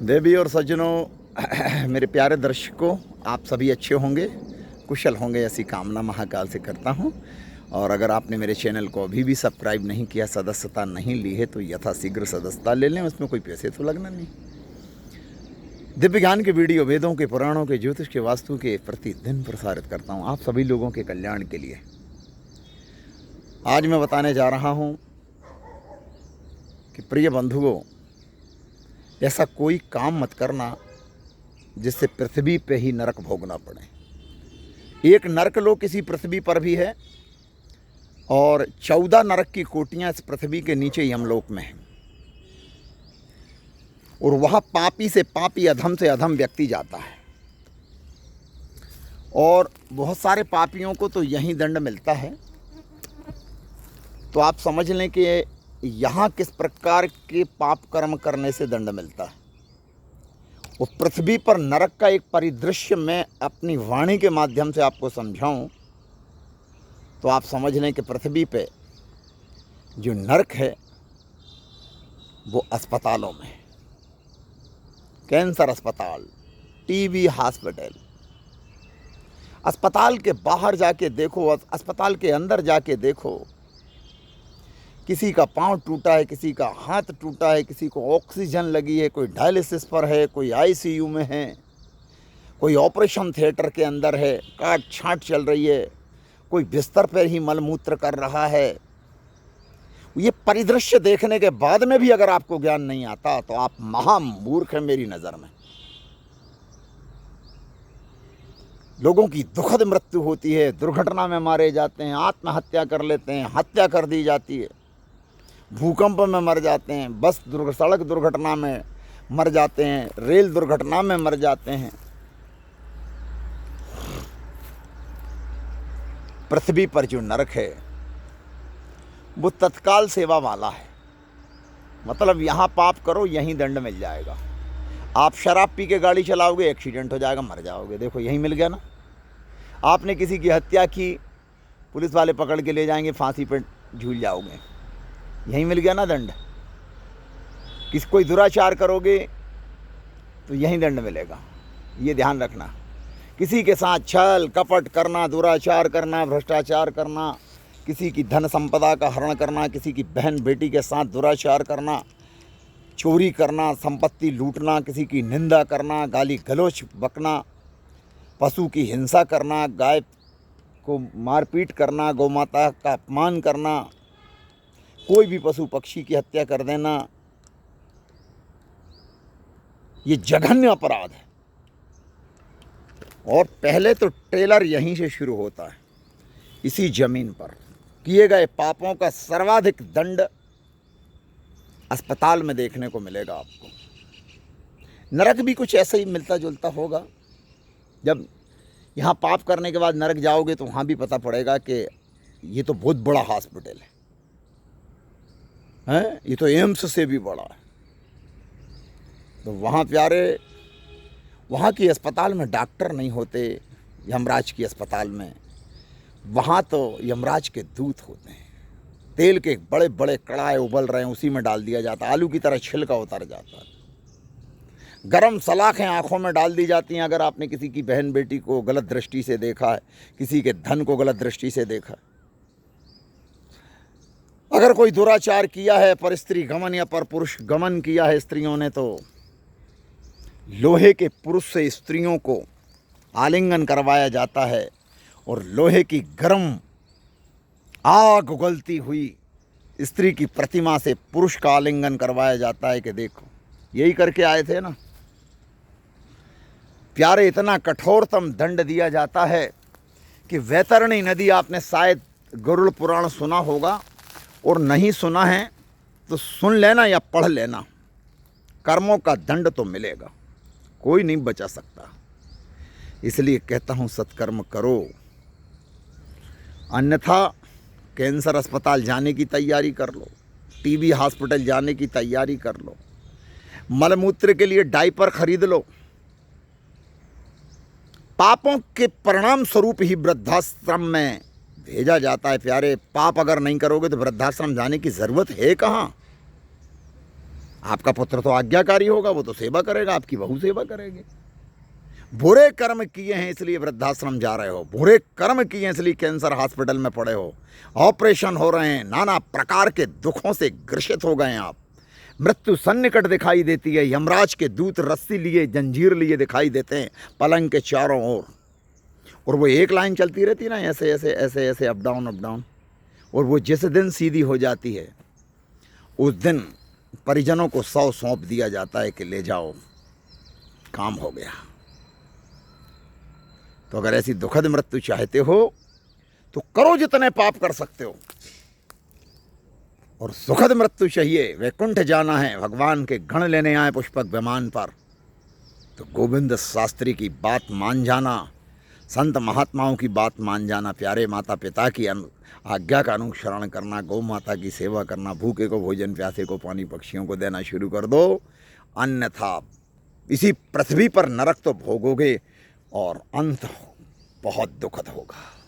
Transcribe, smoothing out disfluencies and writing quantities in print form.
देवी और सज्जनों, मेरे प्यारे दर्शकों, आप सभी अच्छे होंगे, कुशल होंगे, ऐसी कामना महाकाल से करता हूं। और अगर आपने मेरे चैनल को अभी भी सब्सक्राइब नहीं किया, सदस्यता नहीं ली है, तो यथाशीघ्र सदस्यता ले लें। उसमें कोई पैसे तो लगना नहीं। दिव्य ज्ञान के वीडियो, वेदों के, पुराणों के, ज्योतिष के, वास्तु के प्रतिदिन प्रसारित करता हूं, आप सभी लोगों के कल्याण के लिए। आज मैं बताने जा रहा हूं कि प्रिय बंधुओं, ऐसा कोई काम मत करना जिससे पृथ्वी पे ही नरक भोगना पड़े। एक नरक लोक किसी पृथ्वी पर भी है और 14 नरक की कोटियां इस पृथ्वी के नीचे यमलोक में हैं। और वहाँ पापी से पापी, अधम से अधम व्यक्ति जाता है। और बहुत सारे पापियों को तो यही दंड मिलता है। तो आप समझ लें कि यहाँ किस प्रकार के पाप कर्म करने से दंड मिलता है। और पृथ्वी पर नरक का एक परिदृश्य मैं अपनी वाणी के माध्यम से आपको समझाऊं तो आप समझ लें कि पृथ्वी पे जो नरक है वो अस्पतालों में, कैंसर अस्पताल, टीबी हॉस्पिटल। अस्पताल के बाहर जाके देखो, अस्पताल के अंदर जाके देखो, किसी का पांव टूटा है, किसी का हाथ टूटा है, किसी को ऑक्सीजन लगी है, कोई डायलिसिस पर है, कोई आईसीयू में है, कोई ऑपरेशन थिएटर के अंदर है, काट छांट चल रही है, कोई बिस्तर पर ही मलमूत्र कर रहा है। ये परिदृश्य देखने के बाद में भी अगर आपको ज्ञान नहीं आता तो आप महामूर्ख हैं मेरी नज़र में। लोगों की दुखद मृत्यु होती है, दुर्घटना में मारे जाते हैं, आत्महत्या कर लेते हैं, हत्या कर दी जाती है, भूकंप में मर जाते हैं, सड़क दुर्घटना में मर जाते हैं, रेल दुर्घटना में मर जाते हैं। पृथ्वी पर जो नरक है वो तत्काल सेवा वाला है। मतलब यहाँ पाप करो, यहीं दंड मिल जाएगा। आप शराब पी के गाड़ी चलाओगे, एक्सीडेंट हो जाएगा, मर जाओगे, देखो यहीं मिल गया ना। आपने किसी की हत्या की, पुलिस वाले पकड़ के ले जाएंगे, फांसी पर झूल जाओगे, यहीं मिल गया ना दंड। कोई दुराचार करोगे तो यहीं दंड मिलेगा, ये ध्यान रखना। किसी के साथ छल कपट करना, दुराचार करना, भ्रष्टाचार करना, किसी की धन संपदा का हरण करना, किसी की बहन बेटी के साथ दुराचार करना, चोरी करना, संपत्ति लूटना, किसी की निंदा करना, गाली गलौच बकना, पशु की हिंसा करना, गाय को मारपीट करना, गौ माता का अपमान करना, कोई भी पशु पक्षी की हत्या कर देना, ये जघन्य अपराध है। और पहले तो ट्रेलर यहीं से शुरू होता है। इसी जमीन पर किए गए पापों का सर्वाधिक दंड अस्पताल में देखने को मिलेगा आपको। नरक भी कुछ ऐसा ही मिलता जुलता होगा। जब यहाँ पाप करने के बाद नरक जाओगे तो वहाँ भी पता पड़ेगा कि ये तो बहुत बड़ा हॉस्पिटल है, ये तो एम्स से भी बड़ा है। तो वहाँ प्यारे, वहाँ की अस्पताल में डॉक्टर नहीं होते, यमराज की अस्पताल में। वहाँ तो यमराज के दूत होते हैं। तेल के बड़े बड़े कड़ाहे उबल रहे हैं, उसी में डाल दिया जाता है, आलू की तरह छिलका उतर जाता है। गरम सलाखें आंखों में डाल दी जाती हैं अगर आपने किसी की बहन बेटी को गलत दृष्टि से देखा है, किसी के धन को गलत दृष्टि से देखा है। अगर कोई दुराचार किया है, पर स्त्री गमन या पर पुरुष गमन किया है स्त्रियों ने, तो लोहे के पुरुष से स्त्रियों को आलिंगन करवाया जाता है और लोहे की गर्म आग उगलती हुई स्त्री की प्रतिमा से पुरुष का आलिंगन करवाया जाता है कि देखो यही करके आए थे ना। प्यारे, इतना कठोरतम दंड दिया जाता है कि वैतरणी नदी, आपने शायद गरुड़ पुराण सुना होगा, और नहीं सुना है तो सुन लेना या पढ़ लेना। कर्मों का दंड तो मिलेगा, कोई नहीं बचा सकता। इसलिए कहता हूँ सत्कर्म करो, अन्यथा कैंसर अस्पताल जाने की तैयारी कर लो, टीबी हॉस्पिटल जाने की तैयारी कर लो, मलमूत्र के लिए डायपर खरीद लो। पापों के परिणाम स्वरूप ही वृद्धाश्रम में भेजा जाता है। प्यारे, पाप अगर नहीं करोगे तो वृद्धाश्रम जाने की ज़रूरत है कहाँ। आपका पुत्र तो आज्ञाकारी होगा, वो तो सेवा करेगा, आपकी बहू सेवा करेगी। बुरे कर्म किए हैं इसलिए वृद्धाश्रम जा रहे हो, बुरे कर्म किए हैं इसलिए कैंसर हॉस्पिटल में पड़े हो, ऑपरेशन हो रहे हैं, नाना प्रकार के दुखों से ग्रसित हो गए हैं आप, मृत्यु सन्निकट दिखाई देती है, यमराज के दूत रस्सी लिए जंजीर लिए दिखाई देते हैं पलंग के चारों ओर, और वो एक लाइन चलती रहती है ना, ऐसे ऐसे ऐसे ऐसे अप डाउन, और वो जिस दिन सीधी हो जाती है उस दिन परिजनों को 100 सौंप दिया जाता है कि ले जाओ, काम हो गया। तो अगर ऐसी दुखद मृत्यु चाहते हो तो करो जितने पाप कर सकते हो, और सुखद मृत्यु चाहिए, वैकुंठ जाना है, भगवान के गण लेने आए पुष्पक विमान पर, तो गोविंद शास्त्री की बात मान जाना, संत महात्माओं की बात मान जाना, प्यारे माता पिता की आज्ञा का अनुसरण करना, गौ माता की सेवा करना, भूखे को भोजन, प्यासे को पानी, पक्षियों को देना शुरू कर दो, अन्यथा इसी पृथ्वी पर नरक तो भोगोगे और अंत बहुत दुखद होगा।